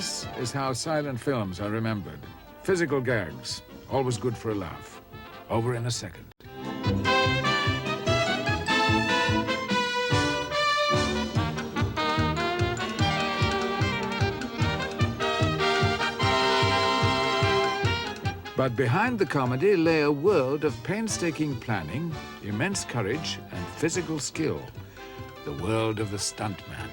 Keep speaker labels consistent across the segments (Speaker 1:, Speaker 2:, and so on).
Speaker 1: This is how silent films are remembered. Physical gags, always good for a laugh. Over in a second. But behind the comedy lay a world of painstaking planning, immense courage, and physical skill. The world of the stuntman.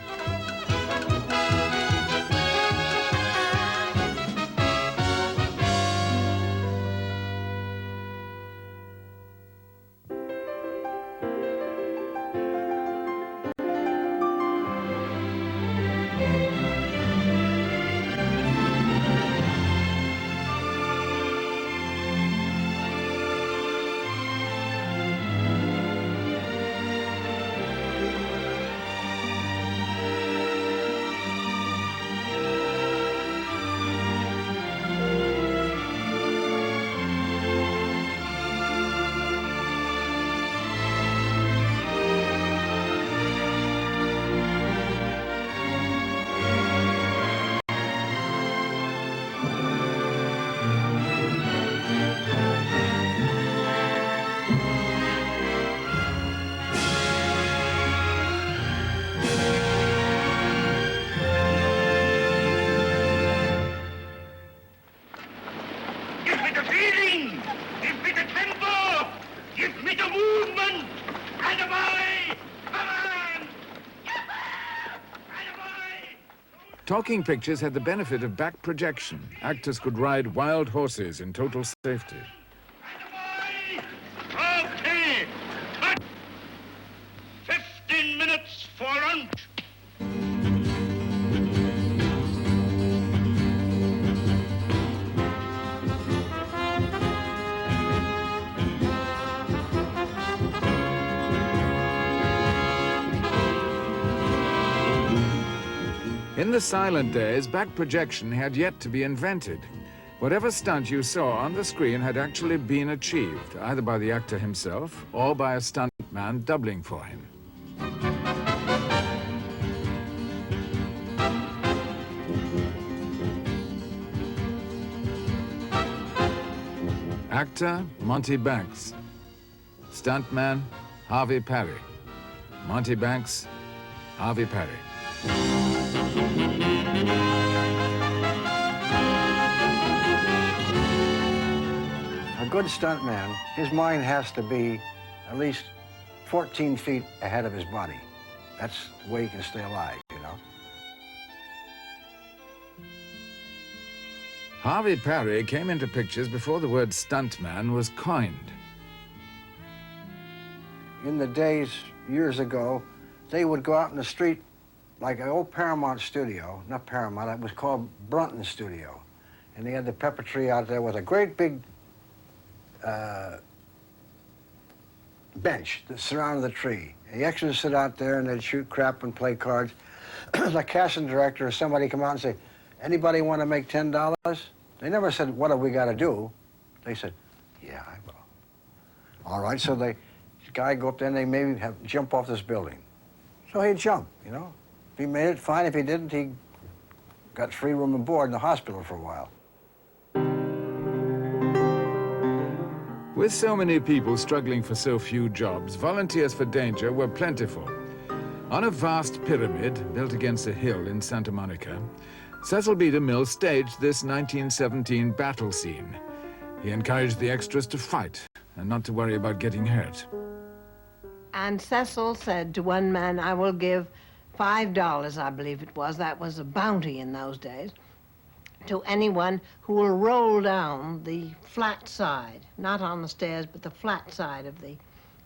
Speaker 1: Talking pictures had the benefit of back projection. Actors could ride wild horses in total safety.
Speaker 2: Okay, cut. 15 minutes for lunch.
Speaker 1: In the silent days, back projection had yet to be invented. Whatever stunt you saw on the screen had actually been achieved, either by the actor himself or by a stuntman doubling for him. Actor, Monty Banks. Stuntman, Harvey Parry. Monty Banks, Harvey Parry.
Speaker 3: A good stuntman, his mind has to be at least 14 feet ahead of his body. That's the way he can stay alive, you know.
Speaker 1: Harvey Parry came into pictures before the word stuntman was coined.
Speaker 3: In the days, years ago, they would go out in the street like an old Paramount studio, not Paramount, it was called Brunton Studio. And they had the pepper tree out there with a great big bench that surrounded the tree. And the extras would sit out there and they'd shoot crap and play cards. The casting director or somebody come out and say, anybody want to make $10? They never said, what have we got to do? They said, yeah, I will. All right, so the guy go up there and they maybe jump off this building. So he'd jump, you know. If he made it, fine. If he didn't, he got free room and board in the hospital for a while.
Speaker 1: With so many people struggling for so few jobs, volunteers for danger were plentiful. On a vast pyramid built against a hill in Santa Monica, Cecil B. DeMille staged this 1917 battle scene. He encouraged the extras to fight and not to worry about getting hurt.
Speaker 4: And Cecil said to one man, I will give $5, I believe it was, that was a bounty in those days, to anyone who will roll down the flat side, not on the stairs, but the flat side of the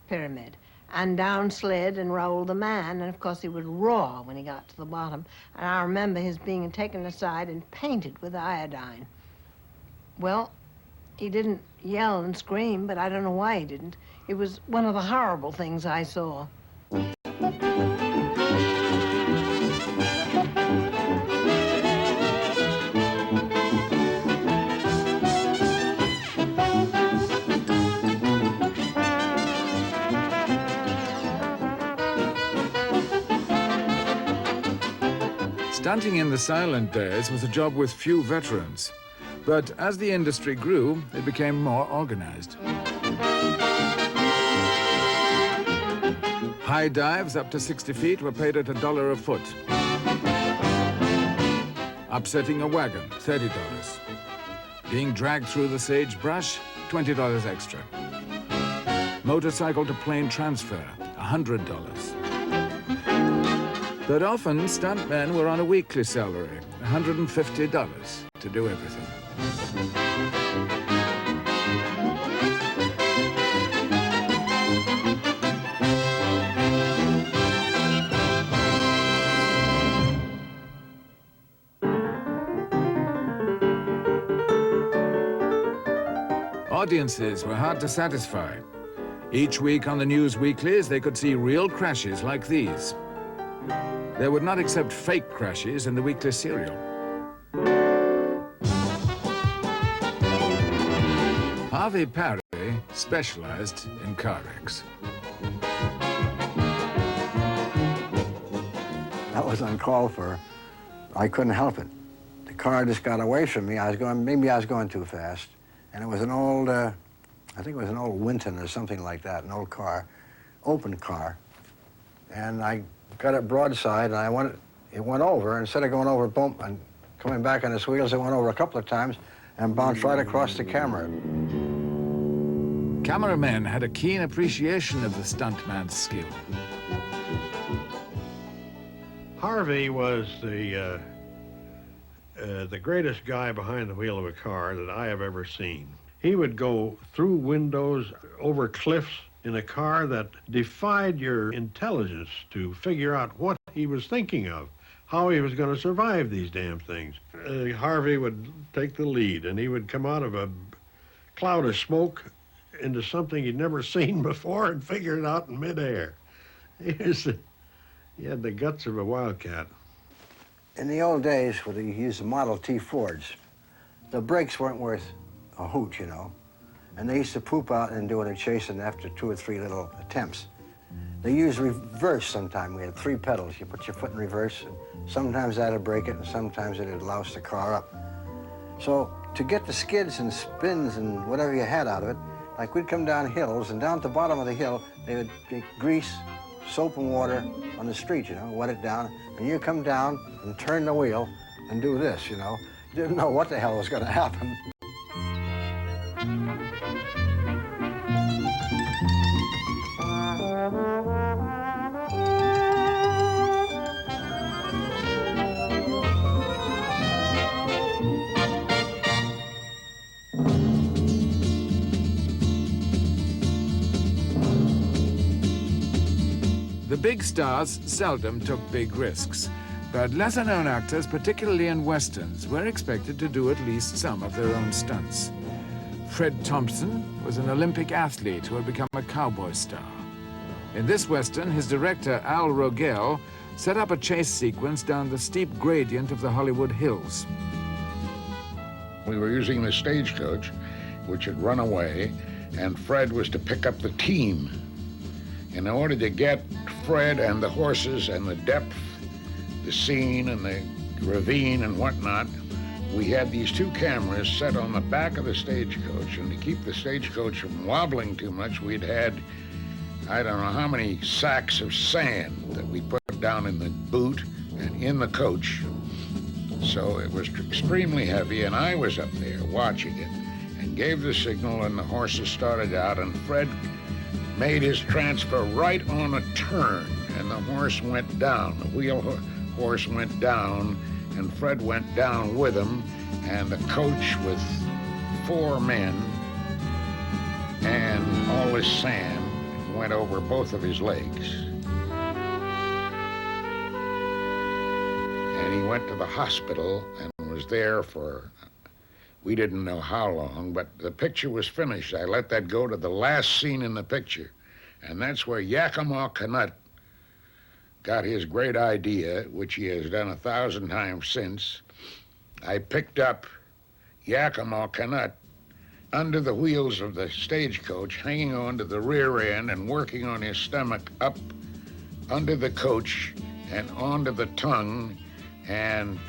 Speaker 4: pyramid. And down slid and rolled the man, and of course he would roar when he got to the bottom. And I remember his being taken aside and painted with iodine. Well, he didn't yell and scream, but I don't know why he didn't. It was one of the horrible things I saw.
Speaker 1: Stunting in the silent days was a job with few veterans. But as the industry grew, it became more organized. High dives up to 60 feet were paid at $1 a foot. Upsetting a wagon, $30. Being dragged through the sagebrush, $20 extra. Motorcycle to plane transfer, $100. But often, stuntmen were on a weekly salary, $150 to do everything. Audiences were hard to satisfy. Each week on the news weeklies, they could see real crashes like these. They would not accept fake crashes in the weekly serial. Harvey Parry specialized in car wrecks.
Speaker 3: That was uncalled for. I couldn't help it. The car just got away from me. Maybe I was going too fast. And it was an old, I think it was an old Winton or something like that, an old car, open car. And I got it broadside, and it went over. Instead of going over, boom, and coming back on its wheels, it went over a couple of times and bounced right across the camera.
Speaker 1: Cameramen had a keen appreciation of the stuntman's skill.
Speaker 5: Harvey was the greatest guy behind the wheel of a car that I have ever seen. He would go through windows, over cliffs in a car that defied your intelligence to figure out what he was thinking of, how he was going to survive these damn things. Harvey would take the lead, and he would come out of a cloud of smoke into something he'd never seen before and figure it out in midair. He had the guts of a wildcat.
Speaker 3: In the old days, when they used the Model T Fords, the brakes weren't worth a hoot, you know. And they used to poop out and do a chasing after 2 or 3 little attempts. They used reverse sometimes. We had 3 pedals. You put your foot in reverse, and sometimes that'd break it, and sometimes it'd louse the car up. So to get the skids and spins and whatever you had out of it, like we'd come down hills, and down at the bottom of the hill, they would take grease, soap and water on the street, you know, wet it down, and you come down and turn the wheel and do this, you know. You didn't know what the hell was going to happen.
Speaker 1: The big stars seldom took big risks, but lesser-known actors, particularly in westerns, were expected to do at least some of their own stunts. Fred Thompson was an Olympic athlete who had become a cowboy star. In this western, his director, Al Rogel, set up a chase sequence down the steep gradient of the Hollywood Hills.
Speaker 6: We were using the stagecoach, which had run away, and Fred was to pick up the team. In order to get Fred and the horses and the depth, the scene and the ravine and whatnot, we had these 2 cameras set on the back of the stagecoach, and to keep the stagecoach from wobbling too much, we'd had, I don't know how many sacks of sand that we put down in the boot and in the coach. So it was extremely heavy, and I was up there watching it and gave the signal, and the horses started out, and Fred made his transfer right on a turn, and the horse went down. The wheel horse went down, and Fred went down with him, and the coach with 4 men and all this sand went over both of his legs. And he went to the hospital and was there for, we didn't know how long, but the picture was finished. I let that go to the last scene in the picture. And that's where Yakima Canutt got his great idea, which he has done 1,000 times since. I picked up Yakima Canutt under the wheels of the stagecoach, hanging on to the rear end and working on his stomach up under the coach and onto the tongue and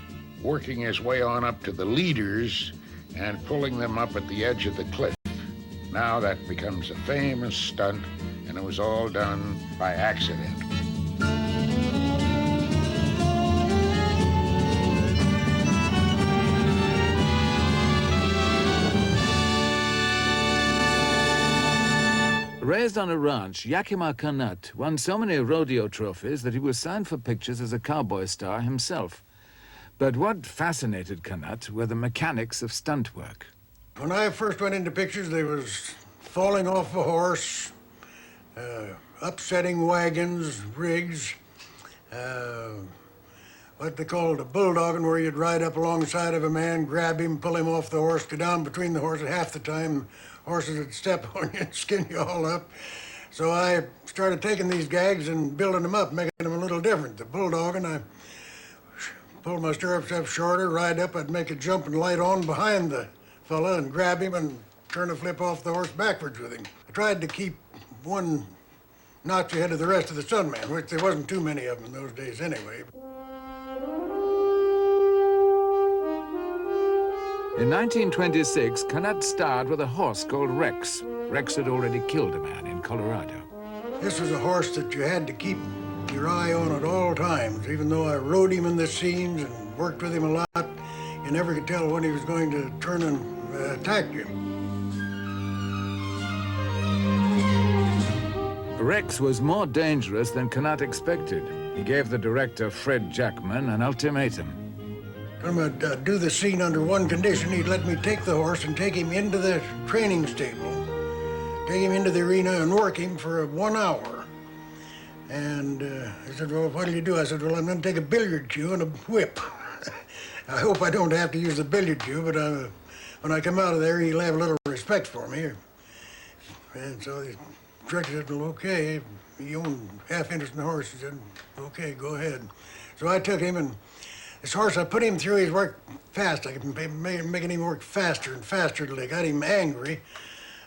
Speaker 6: working his way on up to the leaders and pulling them up at the edge of the cliff. Now that becomes a famous stunt, and it was all done by accident.
Speaker 1: Raised on a ranch, Yakima Canutt won so many rodeo trophies that he was signed for pictures as a cowboy star himself. But what fascinated Canutt were the mechanics of stunt work.
Speaker 7: When I first went into pictures, there was falling off a horse, upsetting wagons, rigs, what they called a bulldogging, where you'd ride up alongside of a man, grab him, pull him off the horse, go down between the horses. Half the time, horses would step on you and skin you all up. So I started taking these gags and building them up, making them a little different. The bulldogging, I pulled my stirrups up shorter, ride up, I'd make a jump and light on behind the fella and grab him and turn a flip off the horse backwards with him. I tried to keep one notch ahead of the rest of the stuntmen, which there wasn't too many of them in those days anyway.
Speaker 1: In 1926, Canutt starred with a horse called Rex. Rex had already killed a man in Colorado.
Speaker 7: This was a horse that you had to keep your eye on at all times. Even though I rode him in the scenes and worked with him a lot, you never could tell when he was going to turn and attack you.
Speaker 1: Rex was more dangerous than Canutt expected. He gave the director, Fred Jackman, an ultimatum.
Speaker 7: I'm gonna do the scene under one condition. He'd let me take the horse and take him into the training stable, take him into the arena and work him for 1 hour. And he said, well, what'll you do? I said, well, I'm gonna take a billiard cue and a whip. I hope I don't have to use the billiard cue, but when I come out of there, he'll have a little respect for me. And so the director said, well, okay. He owned half interest in the horse. He said, okay, go ahead. So I took him, and this horse, I put him through his work fast. I could making him work faster and faster till I got him angry.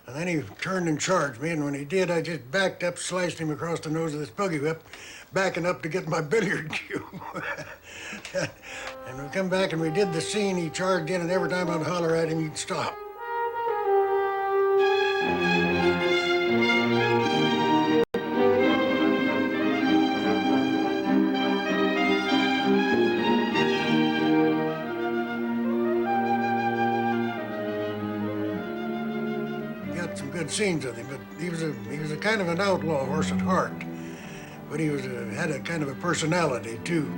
Speaker 7: And then he turned and charged me, and when he did, I just backed up, sliced him across the nose with this buggy whip, backing up to get my billiard cue. And we come back and we did the scene. He charged in, and every time I'd holler at him, he'd stop. Scenes with him, but he was a kind of an outlaw horse at heart, but he had a kind of a personality too.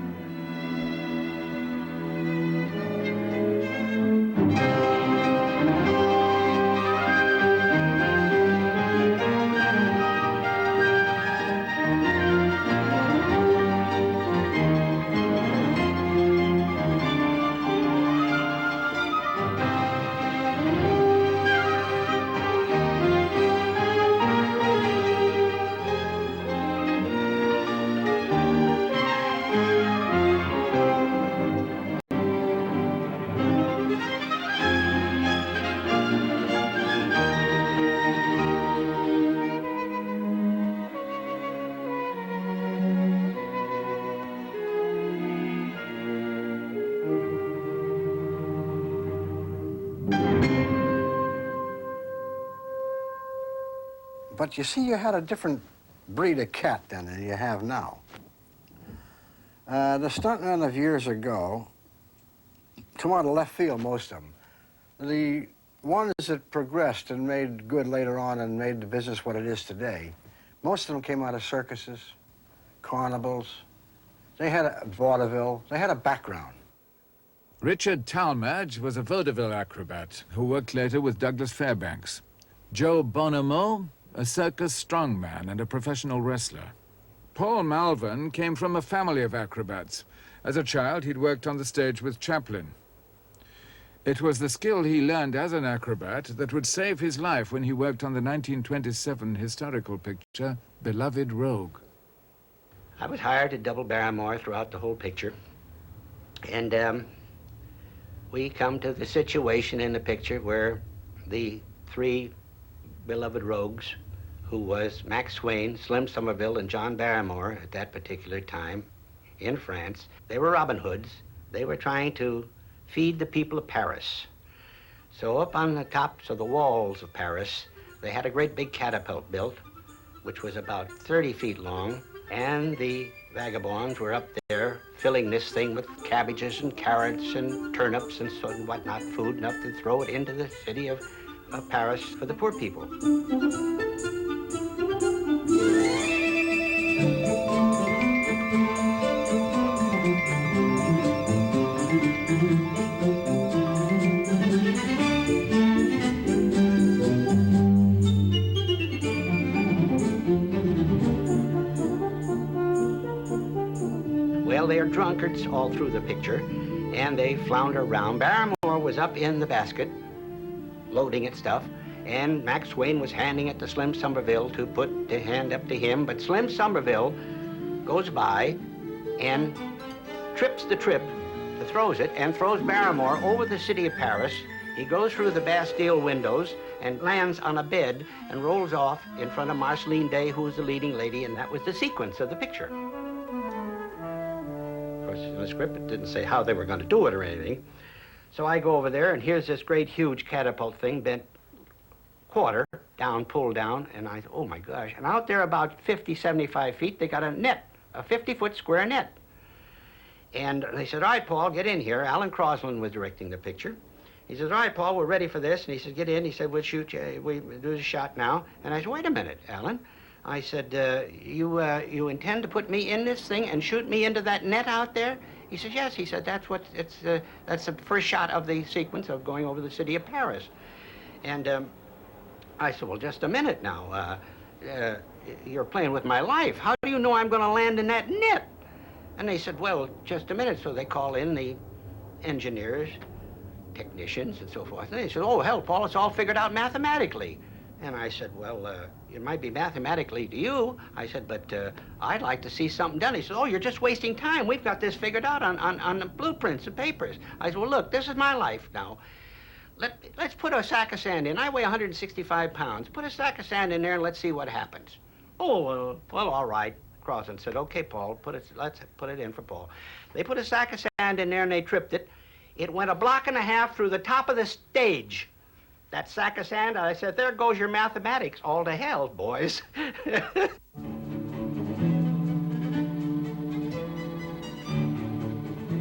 Speaker 7: But you see, you had a different breed of cat then than you have now. The stuntmen of years ago come out of left field, most of them. The ones that progressed and made good later on and made the business what it is today, most of them came out of circuses, carnivals. They had a vaudeville. They had a background.
Speaker 1: Richard Talmadge was a vaudeville acrobat who worked later with Douglas Fairbanks. Joe Bonamo, a circus strongman and a professional wrestler. Paul Malvern came from a family of acrobats. As a child, he'd worked on the stage with Chaplin. It was the skill he learned as an acrobat that would save his life when he worked on the 1927 historical picture, Beloved Rogue.
Speaker 8: I was hired to double Barrymore throughout the whole picture. And we come to the situation in the picture where the three beloved rogues, who was Max Swain, Slim Somerville, and John Barrymore at that particular time in France, they were Robin Hoods They were trying to feed the people of Paris. So up on the tops of the walls of Paris, they had a great big catapult built, which was about 30 feet long, and the vagabonds were up there filling this thing with cabbages and carrots and turnips and so and whatnot, food enough to throw it into the city of Paris for the poor people. Well, they are drunkards all through the picture, and they flounder around. Barrymore was up in the basket, loading at stuff, and Max Wayne was handing it to Slim Somerville to put the hand up to him, but Slim Somerville goes by and trips the trip, throws it, and throws Barrymore over the city of Paris. He goes through the Bastille windows and lands on a bed and rolls off in front of Marceline Day, who was the leading lady, and that was the sequence of the picture. Of course, in the script, it didn't say how they were going to do it or anything. So I go over there, and here's this great, huge catapult thing, bent quarter, down, pulled down, and I thought, oh my gosh. And out there about 50, 75 feet, they got a net, a 50-foot square net. And they said, all right, Paul, get in here. Alan Crosland was directing the picture. He says, all right, Paul, we're ready for this. And he said, get in. He said, we'll shoot you. We do the shot now. And I said, wait a minute, Alan. I said, you intend to put me in this thing and shoot me into that net out there? He said, yes. He said, that's the first shot of the sequence of going over the city of Paris. And I said, well, just a minute now. You're playing with my life. How do you know I'm going to land in that net? And they said, well, just a minute. So they call in the engineers, technicians, and so forth. And they said, oh, hell, Paul, it's all figured out mathematically. And I said, well, it might be mathematically to you. I said, but I'd like to see something done. He said, oh, you're just wasting time. We've got this figured out on the blueprints and papers. I said, well, look, this is my life now. Let's put a sack of sand in. I weigh 165 pounds. Put a sack of sand in there and let's see what happens. Oh, well, all right. Crosland said, okay, Paul, let's put it in for Paul. They put a sack of sand in there and they tripped it. It went 1.5 blocks through the top of the stage. That sack of sand, I said, there goes your mathematics. All to hell, boys.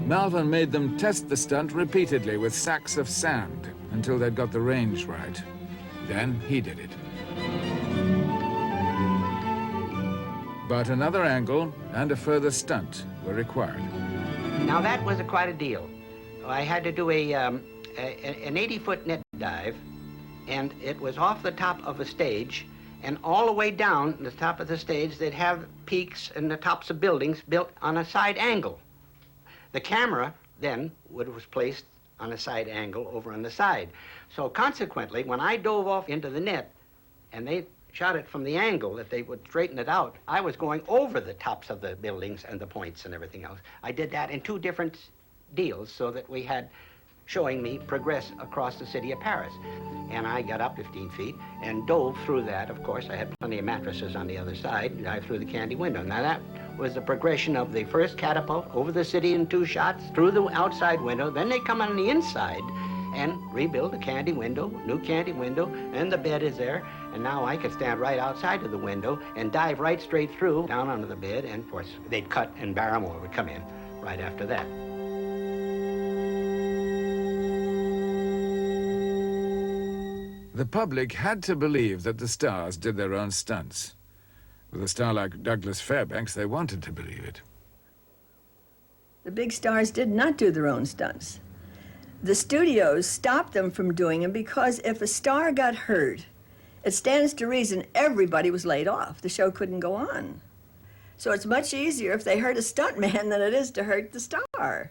Speaker 1: Malvern made them test the stunt repeatedly with sacks of sand until they'd got the range right. Then he did it. But another angle and a further stunt were required.
Speaker 8: Now that was quite a deal. I had to do an 80-foot net dive, and it was off the top of a stage, and all the way down the top of the stage, they'd have peaks and the tops of buildings built on a side angle. The camera then was placed on a side angle over on the side. So consequently, when I dove off into the net, and they shot it from the angle that they would straighten it out, I was going over the tops of the buildings and the points and everything else. I did that in 2 different deals so that we had showing me progress across the city of Paris. And I got up 15 feet and dove through that. Of course, I had plenty of mattresses on the other side, and dived through the candy window. Now that was the progression of the first catapult over the city in 2 shots, through the outside window. Then they come on the inside and rebuild the candy window, new candy window, and the bed is there. And now I could stand right outside of the window and dive right straight through, down onto the bed, and of course, they'd cut and Barrymore would come in right after that.
Speaker 1: The public had to believe that the stars did their own stunts. With a star like Douglas Fairbanks, they wanted to believe it.
Speaker 9: The big stars did not do their own stunts. The studios stopped them from doing them because if a star got hurt, it stands to reason everybody was laid off. The show couldn't go on. So it's much easier if they hurt a stuntman than it is to hurt the star.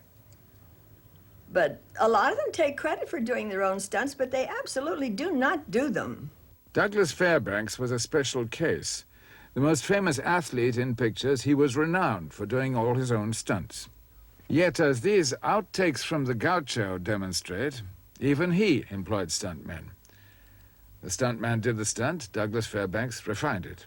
Speaker 9: But a lot of them take credit for doing their own stunts, but they absolutely do not do them.
Speaker 1: Douglas Fairbanks was a special case. The most famous athlete in pictures, he was renowned for doing all his own stunts. Yet, as these outtakes from the Gaucho demonstrate, even he employed stuntmen. The stuntman did the stunt, Douglas Fairbanks refined it.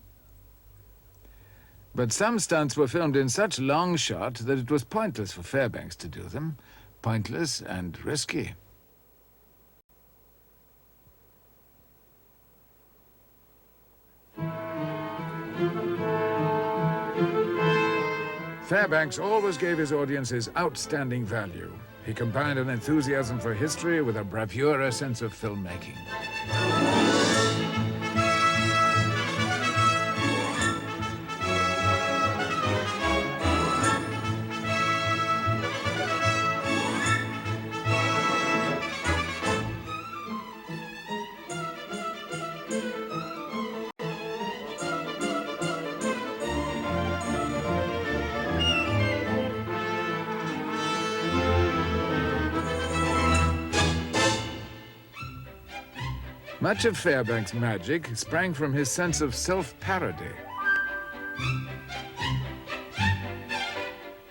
Speaker 1: But some stunts were filmed in such long shot that it was pointless for Fairbanks to do them. pointless and risky. Fairbanks always gave his audiences outstanding value. He combined an enthusiasm for history with a bravura sense of filmmaking. Much of Fairbanks' magic sprang from his sense of self-parody.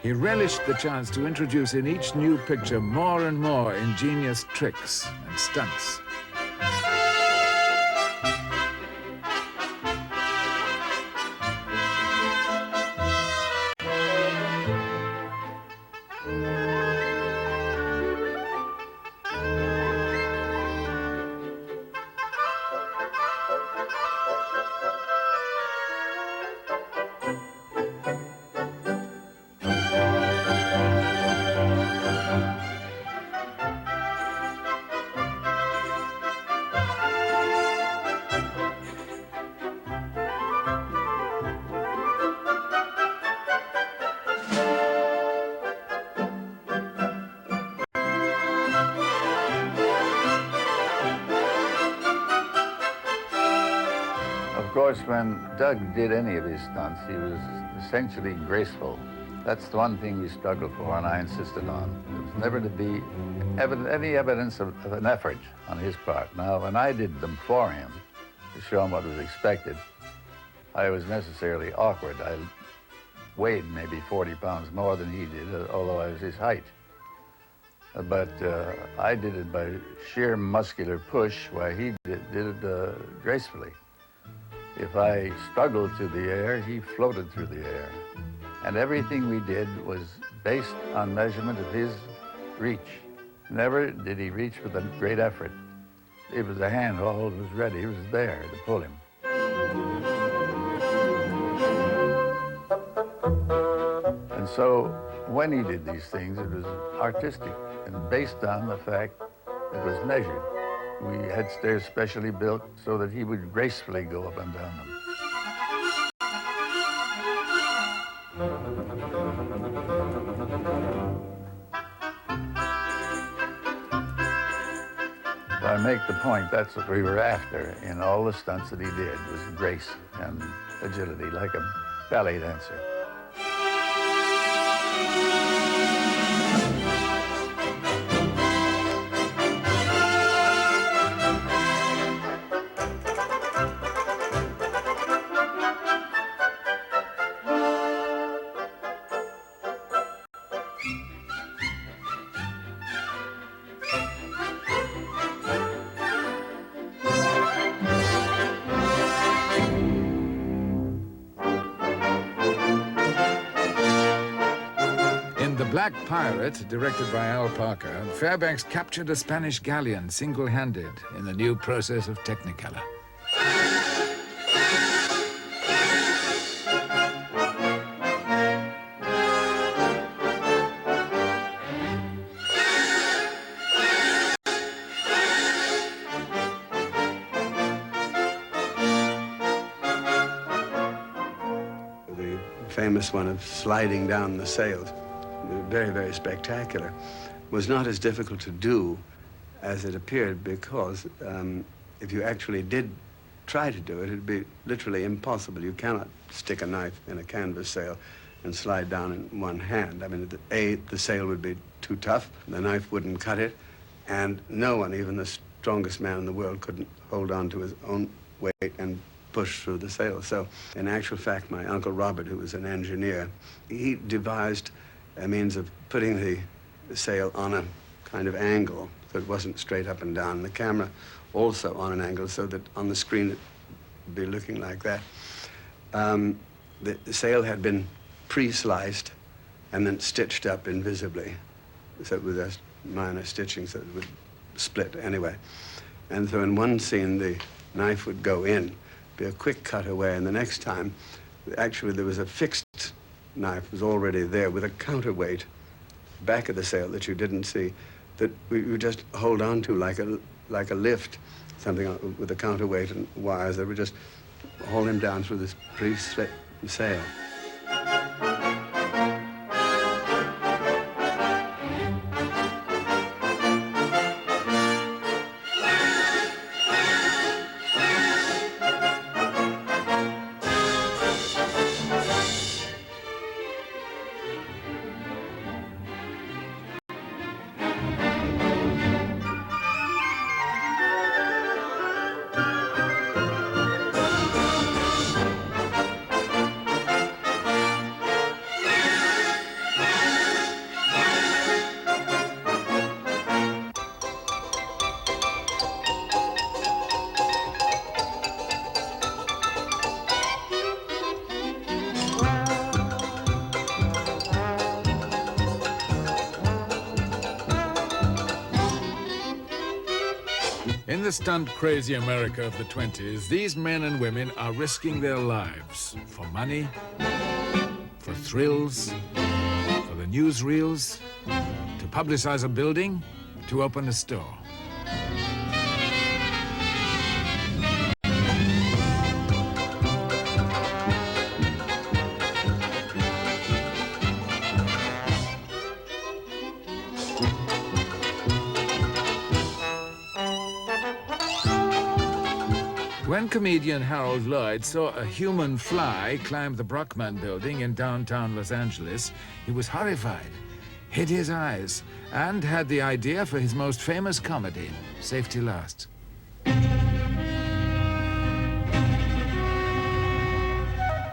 Speaker 1: He relished the chance to introduce in each new picture more and more ingenious tricks and stunts.
Speaker 10: Of course, when Doug did any of his stunts, he was essentially graceful. That's the one thing we struggled for, and I insisted on. There was never to be any evidence of an effort on his part. Now, when I did them for him, to show him what was expected, I was necessarily awkward. I weighed maybe 40 pounds more than he did, although I was his height. But I did it by sheer muscular push, while he did it gracefully. If I struggled through the air, he floated through the air. And everything we did was based on measurement of his reach. Never did he reach with a great effort. It was a handhold was ready, he was there to pull him. And so when he did these things, it was artistic and based on the fact it was measured. We had stairs specially built so that he would gracefully go up and down them. So I make the point, that's what we were after in all the stunts that he did, was grace and agility, like a ballet dancer.
Speaker 1: Black Pirate, directed by Al Parker, Fairbanks captured a Spanish galleon single-handed in the new process of Technicolor.
Speaker 11: The famous one of sliding down the sails, very, very spectacular, was not as difficult to do as it appeared, because if you actually did try to do it, it'd be literally impossible. You cannot stick a knife in a canvas sail and slide down in one hand. I mean, the sail would be too tough, the knife wouldn't cut it, and no one, even the strongest man in the world, couldn't hold on to his own weight and push through the sail. So, in actual fact, my Uncle Robert, who was an engineer, he devised a means of putting the sail on a kind of angle so it wasn't straight up and down. The camera also on an angle so that on the screen it would be looking like that. The sail had been pre-sliced and then stitched up invisibly so it was just minor stitching, so it would split anyway. And so in one scene, the knife would go in, be a quick cutaway, and the next time, actually there was a fixed knife was already there with a counterweight back of the sail that you didn't see, that we would just hold on to like a lift, something with a counterweight and wires that would just haul him down through this pretty slick sail.
Speaker 1: In the stunt-crazy America of the 20s, these men and women are risking their lives for money, for thrills, for the newsreels, to publicize a building, to open a store. When comedian Harold Lloyd saw a human fly climb the Brockman building in downtown Los Angeles, he was horrified, hid his eyes, and had the idea for his most famous comedy, Safety Last.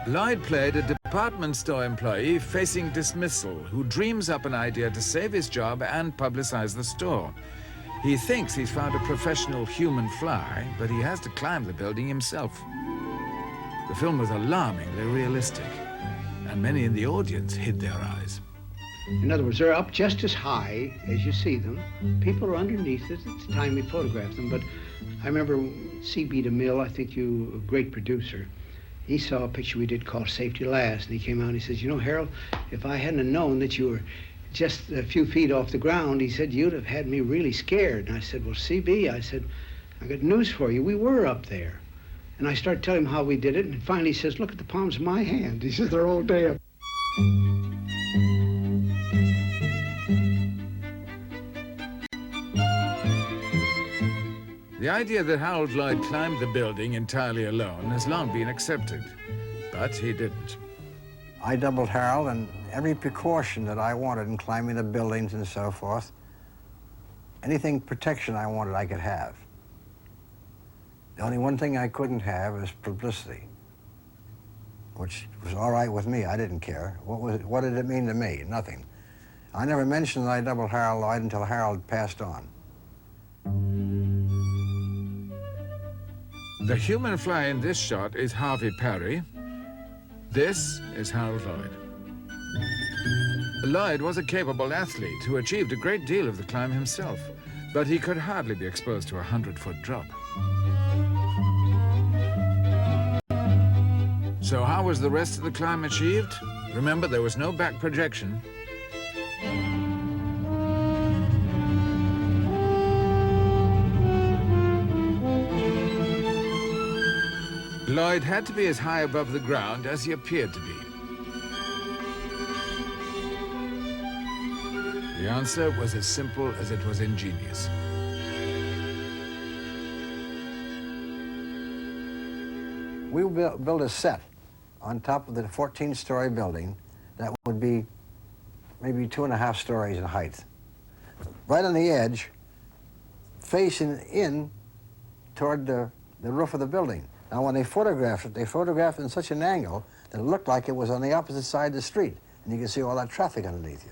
Speaker 1: Lloyd played a department store employee facing dismissal who dreams up an idea to save his job and publicize the store. He thinks he's found a professional human fly, but he has to climb the building himself. The film was alarmingly realistic, and many in the audience hid their eyes.
Speaker 12: In other words, they're up just as high as you see them. People are underneath it at the time we photographed them, but I remember C.B. DeMille, I think you, a great producer, he saw a picture we did called Safety Last, and he came out and he says, you know, Harold, if I hadn't have known that you were just a few feet off the ground, he said, you'd have had me really scared. And I said, well, CB, I said, I got news for you. We were up there. And I started telling him how we did it, and finally he says, look at the palms of my hand. He says, they're all damp.
Speaker 1: The idea that Harold Lloyd climbed the building entirely alone has long been accepted, but he didn't.
Speaker 3: I doubled Harold, and every precaution that I wanted in climbing the buildings and so forth, anything protection I wanted, I could have. The only one thing I couldn't have was publicity, which was all right with me. I didn't care. What did it mean to me? Nothing. I never mentioned that I doubled Harold Lloyd until Harold passed on.
Speaker 1: The human fly in this shot is Harvey Parry. This is Harold Lloyd. Lloyd was a capable athlete who achieved a great deal of the climb himself, but he could hardly be exposed to a 100-foot drop. So how was the rest of the climb achieved? Remember, there was no back projection. Lloyd had to be as high above the ground as he appeared to be. The answer was as simple as it was ingenious.
Speaker 3: We built a set on top of the 14-story building that would be maybe 2.5 stories in height. Right on the edge, facing in toward the roof of the building. Now, when they photographed it in such an angle that it looked like it was on the opposite side of the street, and you could see all that traffic underneath you.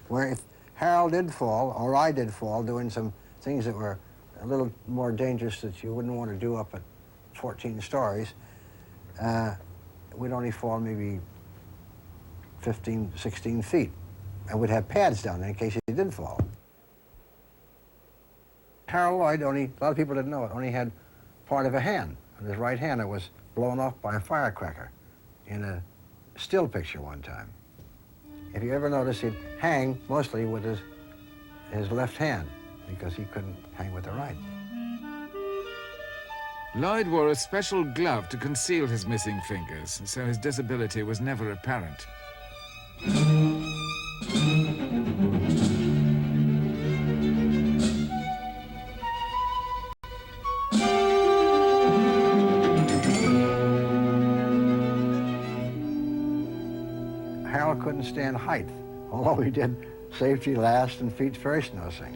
Speaker 3: Where if Harold did fall, or I did fall, doing some things that were a little more dangerous that you wouldn't want to do up at 14 stories, we'd only fall maybe 15, 16 feet. and we'd have pads down there in case he did fall. Harold Lloyd, a lot of people didn't know it, only had part of a hand on his right hand that was blown off by a firecracker in a still picture one time. If you ever notice, he'd hang mostly with his left hand because he couldn't hang with the right.
Speaker 1: Lloyd wore a special glove to conceal his missing fingers, so his disability was never apparent.
Speaker 3: Harold couldn't stand height, although he did safety last and feet first in those things.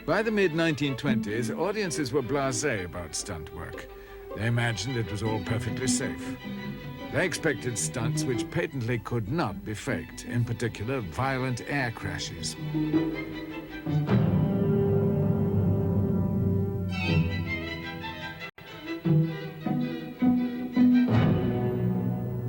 Speaker 1: By the mid-1920s, audiences were blasé about stunt work. They imagined it was all perfectly safe. They expected stunts which patently could not be faked, in particular, violent air crashes.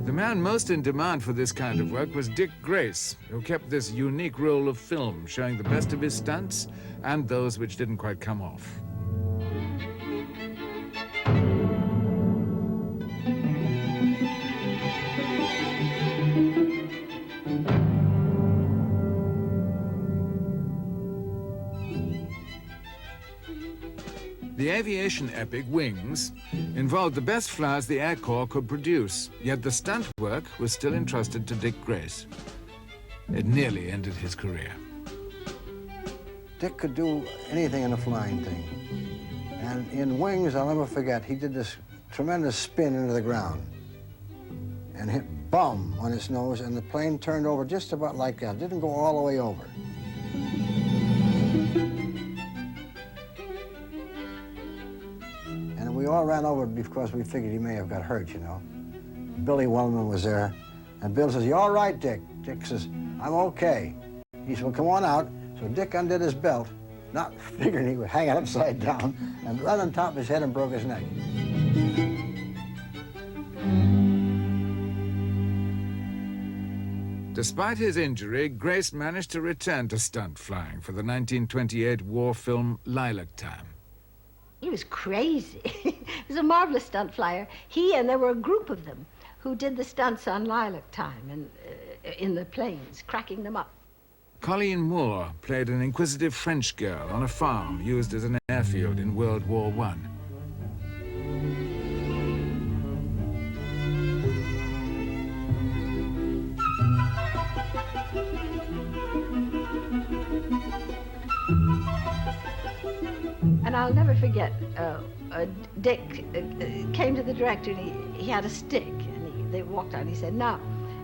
Speaker 1: The man most in demand for this kind of work was Dick Grace, who kept this unique roll of film showing the best of his stunts and those which didn't quite come off. The aviation epic Wings involved the best flyers the Air Corps could produce, yet the stunt work was still entrusted to Dick Grace. It nearly ended his career.
Speaker 3: Dick could do anything in a flying thing. And in Wings, I'll never forget, he did this tremendous spin into the ground and hit bum on its nose, and the plane turned over just about like that. Didn't go all the way over. And we all ran over because we figured he may have got hurt, you know. Billy Wellman was there, and Bill says, "You all right, Dick?" Dick says, "I'm okay." He said, "Well, come on out." So Dick undid his belt, not figuring he would hang it upside down, and right on top of his head and broke his neck.
Speaker 1: Despite his injury, Grace managed to return to stunt flying for the 1928 war film Lilac Time.
Speaker 13: He was crazy. He was a marvelous stunt flyer. He and there were a group of them who did the stunts on Lilac Time and in the planes, cracking them up.
Speaker 1: Colleen Moore played an inquisitive French girl on a farm used as an airfield in World War I.
Speaker 13: And I'll never forget, Dick came to the director and he had a stick, and they walked out and he said, "Now,"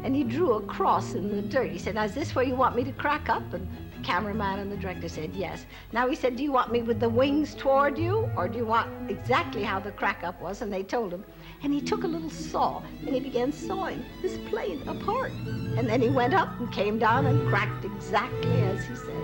Speaker 13: and he drew a cross in the dirt. He said, "Now, is this where you want me to crack up?" And the cameraman and the director said, "Yes." Now he said, "Do you want me with the wings toward you, or do you want exactly how the crack up was?" And they told him. And he took a little saw and he began sawing this plane apart. And then he went up and came down and cracked exactly as he said.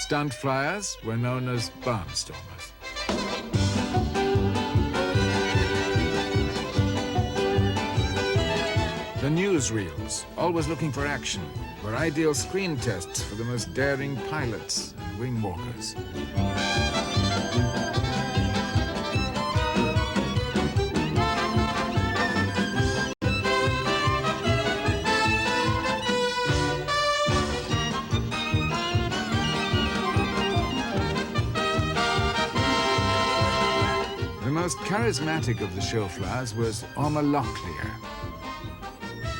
Speaker 1: Stunt flyers were known as barnstormers. The newsreels, always looking for action, were ideal screen tests for the most daring pilots and wing walkers. charismatic of the showflies was Ormer Locklear.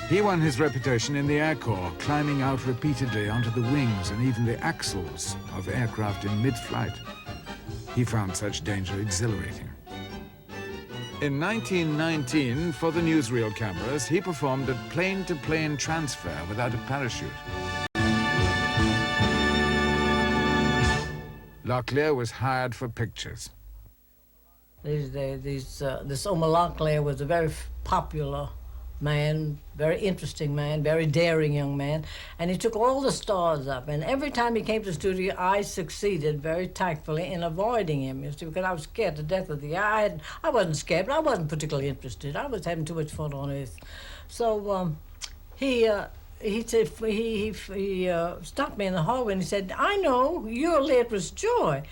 Speaker 1: He won his reputation in the Air Corps, climbing out repeatedly onto the wings and even the axles of aircraft in mid-flight. He found such danger exhilarating. In 1919, for the newsreel cameras, he performed a plane-to-plane transfer without a parachute. Locklear was hired for pictures.
Speaker 14: This Ormer Locklear was a very popular man, very interesting man, very daring young man, and he took all the stars up. And every time he came to the studio, I succeeded very tactfully in avoiding him, you see, because I was scared to death of the guy. I wasn't scared, but I wasn't particularly interested. I was having too much fun on Earth. So he said he stopped me in the hallway and he said, "I know you're Leatrice Joy,"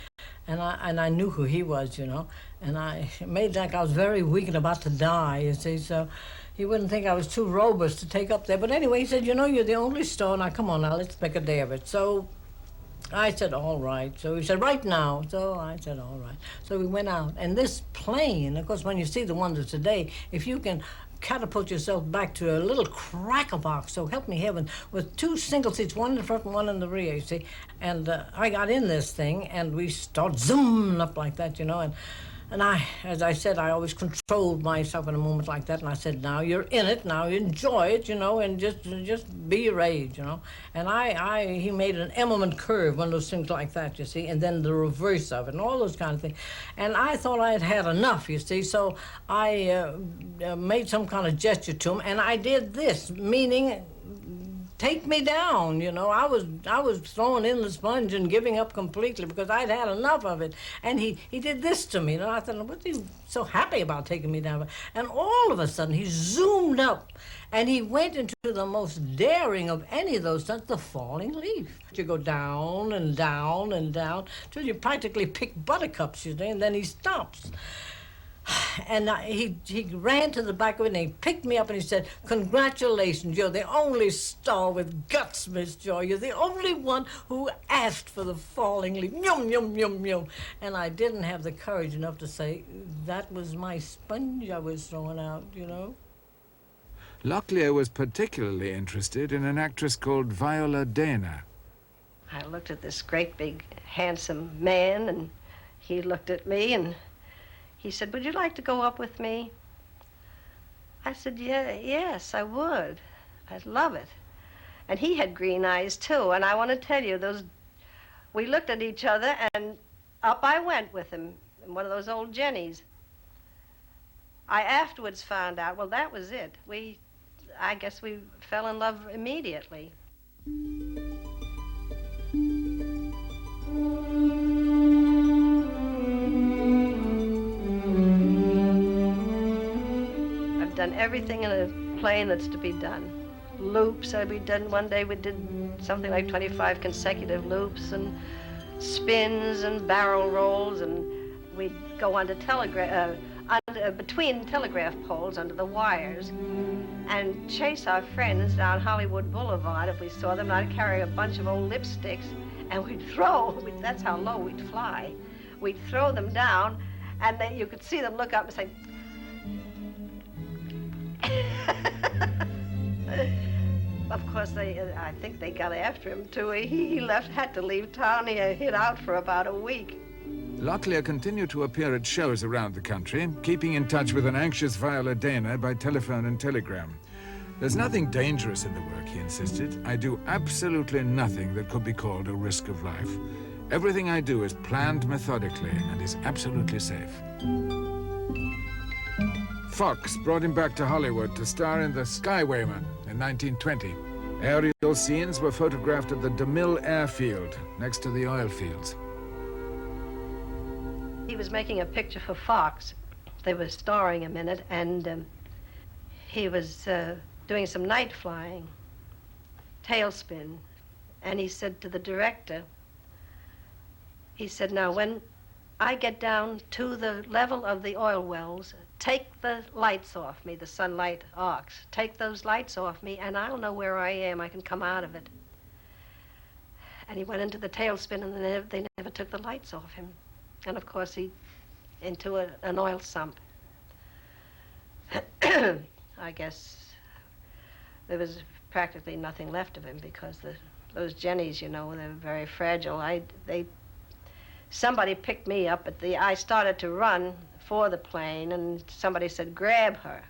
Speaker 14: and I knew who he was, you know, and I made like I was very weak and about to die, you see, so. He wouldn't think I was too robust to take up there. But anyway, he said, "You know, you're the only star. Now, come on now, let's make a day of it." So I said, "All right." So he said, "Right now." So I said, "All right." So we went out. And this plane, of course, when you see the ones of today, if you can catapult yourself back to a little cracker box, so help me heaven, with 2 single seats, one in the front and one in the rear, you see. And I got in this thing, and we started zooming up like that, you know, and I, as I said, I always controlled myself in a moment like that, and I said, "Now you're in it, now enjoy it, you know, and just be your age, you know." And he made an eminent curve, one of those things like that, you see, and then the reverse of it, and all those kind of things. And I thought I had had enough, you see, so I made some kind of gesture to him, and I did this, meaning, take me down, you know. I was throwing in the sponge and giving up completely because I'd had enough of it. And he did this to me, and I thought, "What's he so happy about taking me down?" And all of a sudden, he zoomed up, and he went into the most daring of any of those stunts, the falling leaf. You go down and down and down till you practically pick buttercups, you see, and then he stops. And he ran to the back of it and he picked me up and he said, "Congratulations, you're the only star with guts, Miss Joy. You're the only one who asked for the falling leaf. Yum, yum, yum, yum." And I didn't have the courage enough to say, that was my sponge I was throwing out, you know.
Speaker 1: Locklear was particularly interested in an actress called Viola Dana.
Speaker 15: I looked at this great big handsome man, and he looked at me and he said, "Would you like to go up with me?" I said, yes, I would. I'd love it. And he had green eyes, too. And I want to tell you, we looked at each other, and up I went with him in one of those old jennies. I afterwards found out, well, that was it. I guess we fell in love immediately. Done everything in a plane that's to be done. Loops, we did one day, we did something like 25 consecutive loops and spins and barrel rolls, and we'd go under between telegraph poles under the wires and chase our friends down Hollywood Boulevard if we saw them. I'd carry a bunch of old lipsticks and we'd that's how low we'd fly. We'd throw them down, and then you could see them look up and say, of course, I think they got after him, too. He had to leave town. He hid out for about a week.
Speaker 1: Locklear continued to appear at shows around the country, keeping in touch with an anxious Viola Dana by telephone and telegram. "There's nothing dangerous in the work," he insisted. "I do absolutely nothing that could be called a risk of life. Everything I do is planned methodically and is absolutely safe." Fox brought him back to Hollywood to star in The Skywayman in 1920. Aerial scenes were photographed at the DeMille Airfield, next to the oil fields.
Speaker 15: He was making a picture for Fox. They were starring him in it, and he was doing some night flying, tailspin, and he said to the director, he said, "Now, when I get down to the level of the oil wells, take the lights off me, the sunlight arcs. Take those lights off me, and I'll know where I am. I can come out of it." And he went into the tailspin, and they never took the lights off him. And, of course, into an oil sump. I guess there was practically nothing left of him because those jennies, you know, they're very fragile. Somebody picked me up I started to run for the plane, and somebody said, grab her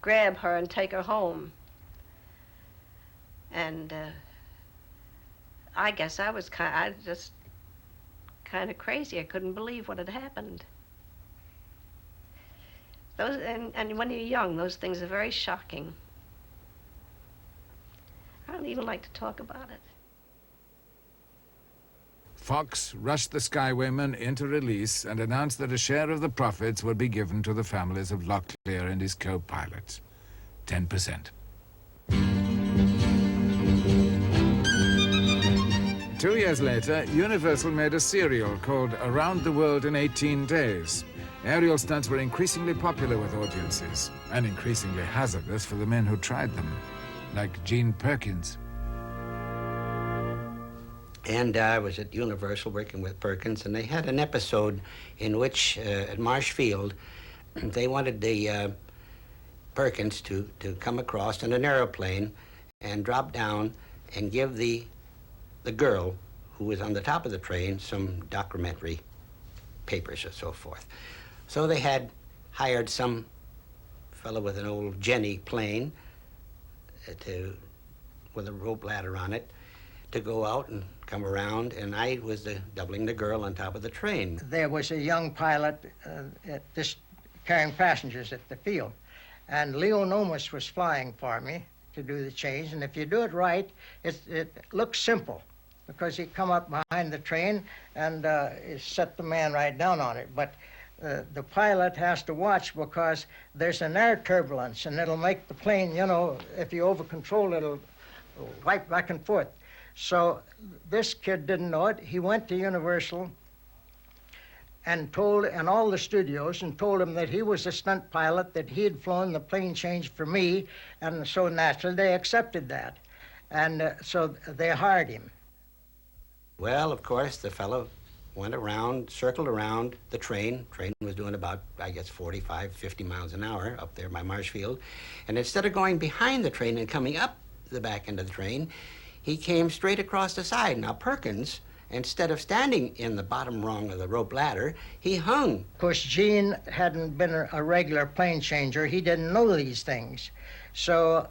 Speaker 15: and take her home. And I guess I was just kind of crazy. I couldn't believe what had happened. And when you're young, those things are very shocking. I don't even like to talk about it.
Speaker 1: Fox rushed the Skywayman into release and announced that a share of the profits would be given to the families of Locklear and his co-pilots. 10%. 2 years later, Universal made a serial called Around the World in 18 Days. Aerial stunts were increasingly popular with audiences and increasingly hazardous for the men who tried them, like Gene Perkins.
Speaker 8: And I was at Universal working with Perkins, and they had an episode in which, at Marshfield, they wanted the Perkins to come across in an airplane and drop down and give the girl who was on the top of the train some documentary papers or so forth. So they had hired some fellow with an old Jenny plane with a rope ladder on it to go out and come around, and I was doubling the girl on top of the train.
Speaker 16: There was a young pilot carrying passengers at the field, and Leo Nomis was flying for me to do the change, and if you do it right, it looks simple, because you come up behind the train and set the man right down on it. But the pilot has to watch, because there's an air turbulence, and it'll make the plane, you know, if you over-control, it'll wipe back and forth. So this kid didn't know it. He went to Universal and all the studios, and told them that he was a stunt pilot, that he had flown the plane change for me, and so naturally they accepted that. And so they hired him.
Speaker 8: Well, of course, the fellow went around, circled around the train. Train was doing about, I guess, 45, 50 miles an hour up there by Marshfield. And instead of going behind the train and coming up the back end of the train, he came straight across the side. Now, Perkins, instead of standing in the bottom rung of the rope ladder, he hung.
Speaker 16: Of course, Gene hadn't been a regular plane changer. He didn't know these things. So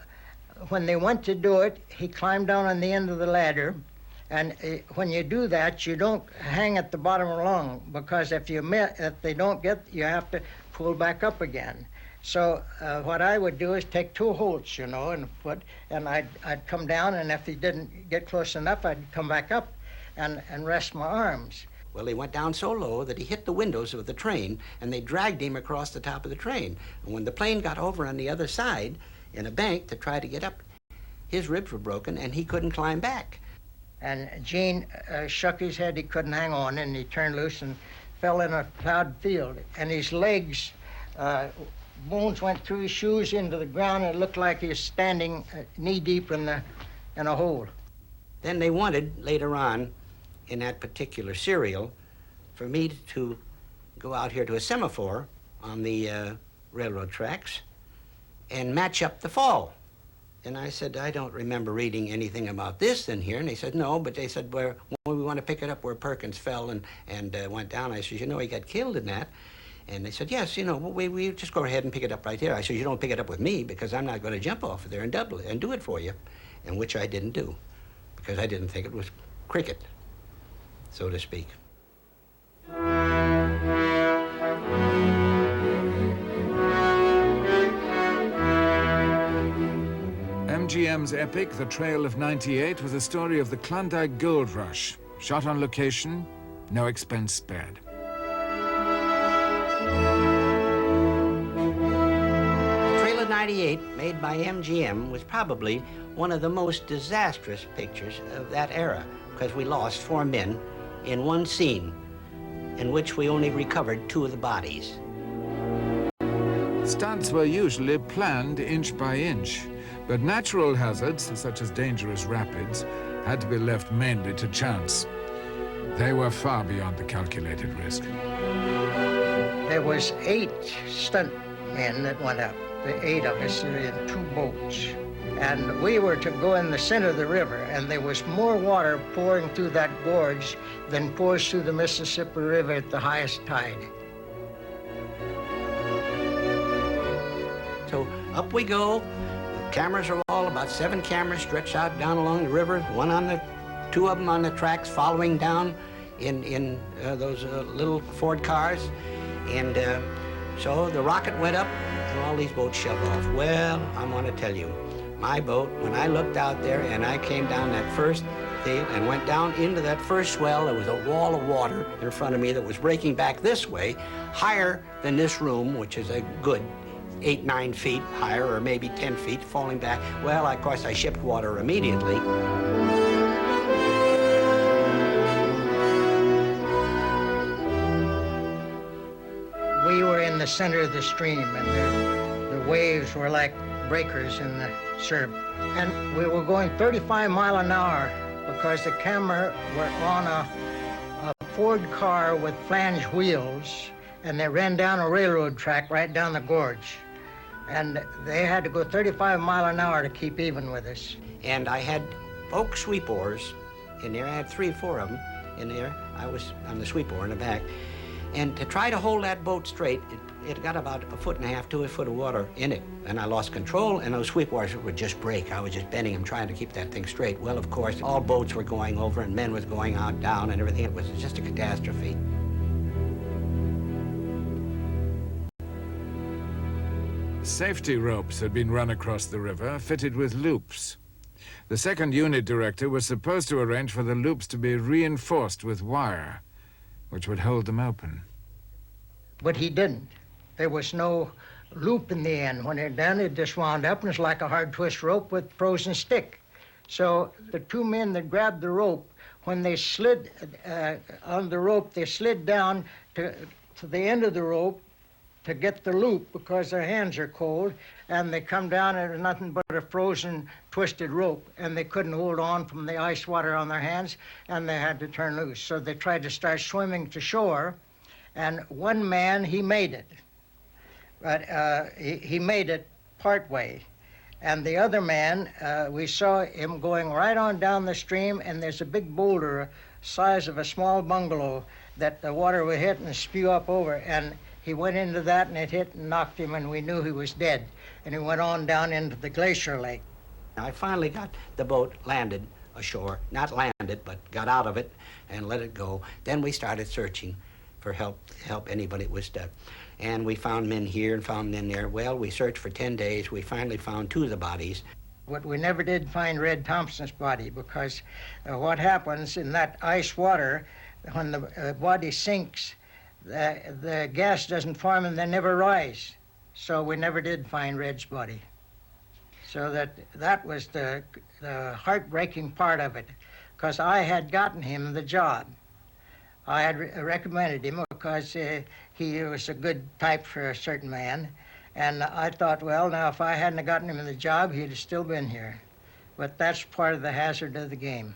Speaker 16: when they went to do it, he climbed down on the end of the ladder. And when you do that, you don't hang at the bottom rung, because if they don't get, you have to pull back up again. So what I would do is take 2 holts, you know, and I'd come down, and if he didn't get close enough, I'd come back up and rest my arms.
Speaker 8: Well, he went down so low that he hit the windows of the train, and they dragged him across the top of the train. And when the plane got over on the other side in a bank to try to get up, his ribs were broken, and he couldn't climb back.
Speaker 16: And Gene shook his head. He couldn't hang on, and he turned loose and fell in a plowed field. And his legs, bones went through his shoes into the ground, and it looked like he was standing knee-deep in a hole.
Speaker 8: Then they wanted, later on, in that particular serial, for me to go out here to a semaphore on the railroad tracks and match up the fall. And I said, I don't remember reading anything about this in here. And they said, no, but they said, well, we want to pick it up where Perkins fell and went down. I said, you know, he got killed in that. And they said, yes, you know, we just go ahead and pick it up right here. I said, you don't pick it up with me, because I'm not going to jump off of there and double it and do it for you. And which I didn't do, because I didn't think it was cricket, so to speak.
Speaker 1: MGM's epic, The Trail of '98, was a story of the Klondike Gold Rush. Shot on location, no expense spared.
Speaker 8: The Trail of '98, made by MGM, was probably one of the most disastrous pictures of that era, because we lost 4 men in one scene, in which we only recovered 2 of the bodies.
Speaker 1: Stunts were usually planned inch by inch, but natural hazards, such as dangerous rapids, had to be left mainly to chance. They were far beyond the calculated risk.
Speaker 16: There was 8 stunt men that went up. The 8 of us were in 2 boats. And we were to go in the center of the river, and there was more water pouring through that gorge than pours through the Mississippi River at the highest tide.
Speaker 8: So up we go. The cameras are all about 7 cameras stretched out down along the river. 2 of them on the tracks following down in those little Ford cars. And so the rocket went up and all these boats shoved off. Well, I want to tell you, my boat, when I looked out there and I came down that first thing and went down into that first swell, there was a wall of water in front of me that was breaking back this way, higher than this room, which is a good 8, 9 feet higher, or maybe 10 feet, falling back. Well, of course, I shipped water immediately.
Speaker 16: We were in the center of the stream, and the waves were like breakers in the surf. And we were going 35 miles an hour because the camera were on a Ford car with flange wheels, and they ran down a railroad track right down the gorge. And they had to go 35 miles an hour to keep even with us.
Speaker 8: And I had oak sweep oars in there. I had 3 or 4 of them in there. I was on the sweep oar in the back. And to try to hold that boat straight, it got about 1.5 feet to 1 foot of water in it. And I lost control, and those sweep oars would just break. I was just bending them, trying to keep that thing straight. Well, of course, all boats were going over, and men was going out, down, and everything. It was just a catastrophe.
Speaker 1: Safety ropes had been run across the river, fitted with loops. The second unit director was supposed to arrange for the loops to be reinforced with wire, which would hold them open.
Speaker 16: But he didn't. There was no loop in the end. When it done, it just wound up, and it's like a hard twist rope with frozen stick. So the 2 men that grabbed the rope, when they slid on the rope, they slid down to the end of the rope to get the loop because their hands are cold, and they come down and there's nothing but a frozen, twisted rope, and they couldn't hold on from the ice water on their hands, and they had to turn loose. So they tried to start swimming to shore, and one man, he made it. But he made it part way. And the other man, we saw him going right on down the stream, and there's a big boulder size of a small bungalow that the water would hit and spew up over, and he went into that, and it hit and knocked him, and we knew he was dead. And he went on down into the glacier lake.
Speaker 8: I finally got the boat landed ashore. Not landed, but got out of it and let it go. Then we started searching for help anybody that was stuck. And we found men here and found men there. Well, we searched for 10 days. We finally found 2 of the bodies.
Speaker 16: But we never did find Red Thompson's body because what happens in that ice water, when the body sinks, the gas doesn't form and they never rise. So we never did find Red's body. So that was the heartbreaking part of it, because I had gotten him the job. I had recommended him because he was a good type for a certain man. And I thought, well, now if I hadn't gotten him the job, he'd have still been here. But that's part of the hazard of the game.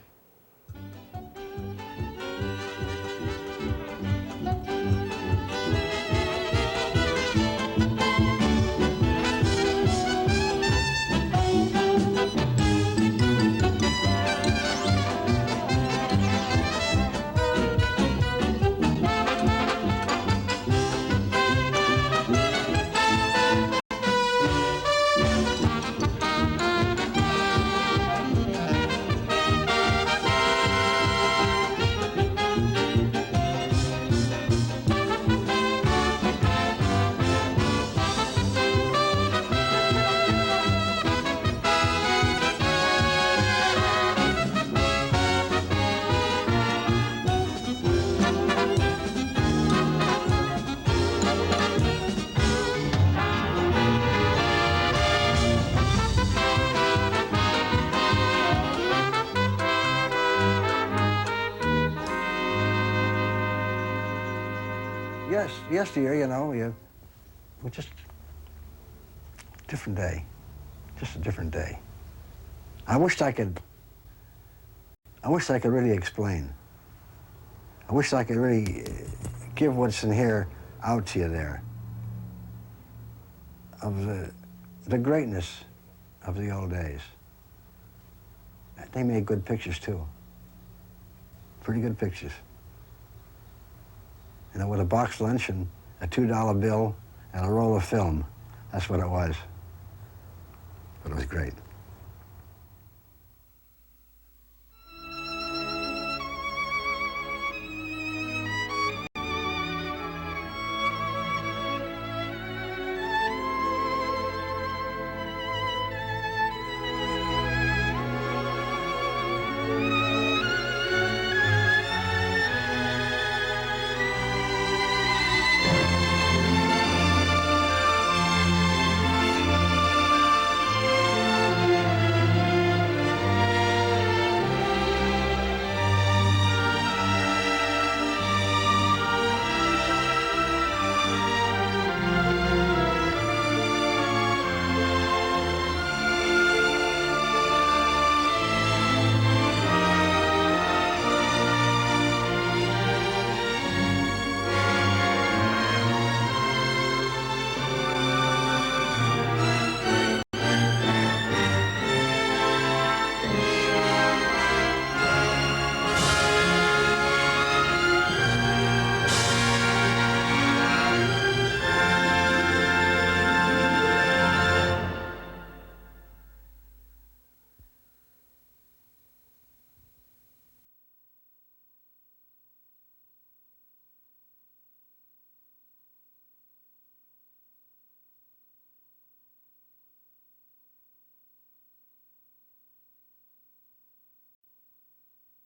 Speaker 3: Yes, dear, you know, just different day, just a different day. I wished I could really explain. I wish I could really give what's in here out to you there. the greatness of the old days. They made good pictures too. Pretty good pictures. You know, with a box lunch and a $2 bill and a roll of film. That's what it was. But it was great.